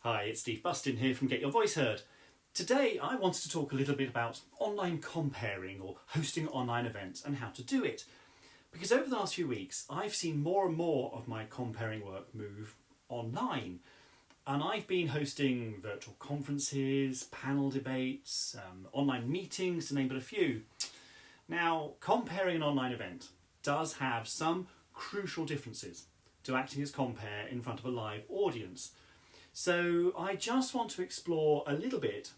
Hi, it's Steve Bustin here from Get Your Voice Heard. Today I wanted to talk a little bit about online comparing or hosting online events and how to do it. Because over the last few weeks I've seen more and more of my comparing work move online. And I've been hosting virtual conferences, panel debates, online meetings to name but a few. Now, comparing an online event does have some crucial differences to acting as compere in front of a live audience. So I just want to explore a little bit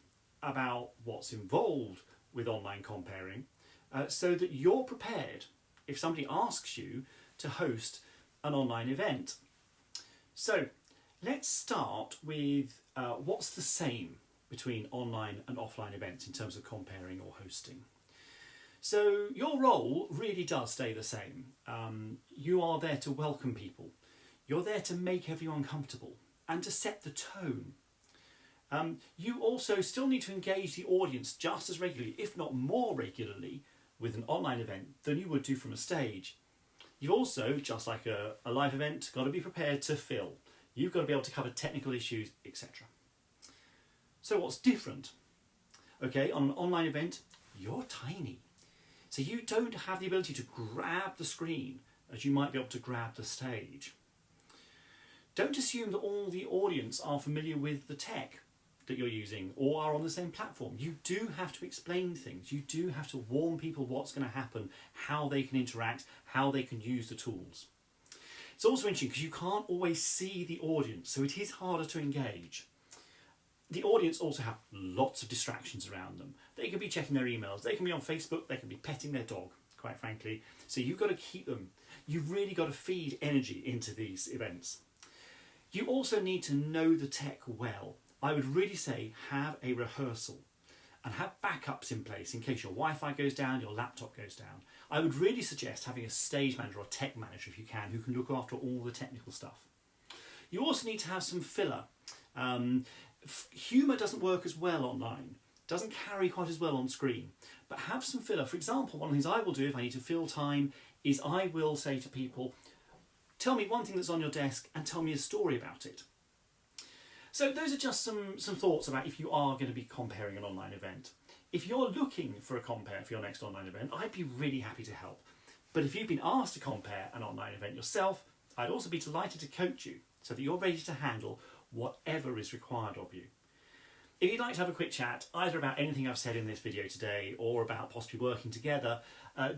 about what's involved with online comparing so that you're prepared if somebody asks you to host an online event. So let's start with what's the same between online and offline events in terms of comparing or hosting. So your role really does stay the same. You are there to welcome people. You're there to make everyone comfortable and to set the tone. You also still need to engage the audience just as regularly, if not more regularly, with an online event than you would do from a stage. You've also, just like a live event, got to be prepared to fill. You've got to be able to cover technical issues, etc. So what's different? Okay, on an online event, you're tiny. So you don't have the ability to grab the screen as you might be able to grab the stage. Don't assume that all the audience are familiar with the tech that you're using or are on the same platform. You do have to explain things. You do have to warn people what's going to happen, how they can interact, how they can use the tools. It's also interesting because you can't always see the audience, so it is harder to engage. The audience also have lots of distractions around them. They can be checking their emails, they can be on Facebook, they can be petting their dog, quite frankly. So you've got to keep them. You've really got to feed energy into these events. You also need to know the tech well. I would really say have a rehearsal and have backups in place in case your Wi-Fi goes down, your laptop goes down. I would really suggest having a stage manager or tech manager if you can, who can look after all the technical stuff. You also need to have some filler. Humour doesn't work as well online, doesn't carry quite as well on screen, but have some filler. For example, one of the things I will do if I need to fill time is I will say to people, tell me one thing that's on your desk and tell me a story about it. So those are just some thoughts about if you are going to be comparing an online event. If you're looking for a compare for your next online event, I'd be really happy to help. But if you've been asked to compare an online event yourself, I'd also be delighted to coach you so that you're ready to handle whatever is required of you. If you'd like to have a quick chat, either about anything I've said in this video today or about possibly working together,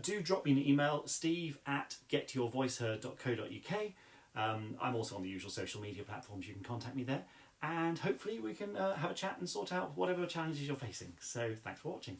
do drop me an email, steve@getyourvoiceheard.co.uk. I'm also on the usual social media platforms, you can contact me there, and hopefully we can have a chat and sort out whatever challenges you're facing. So thanks for watching.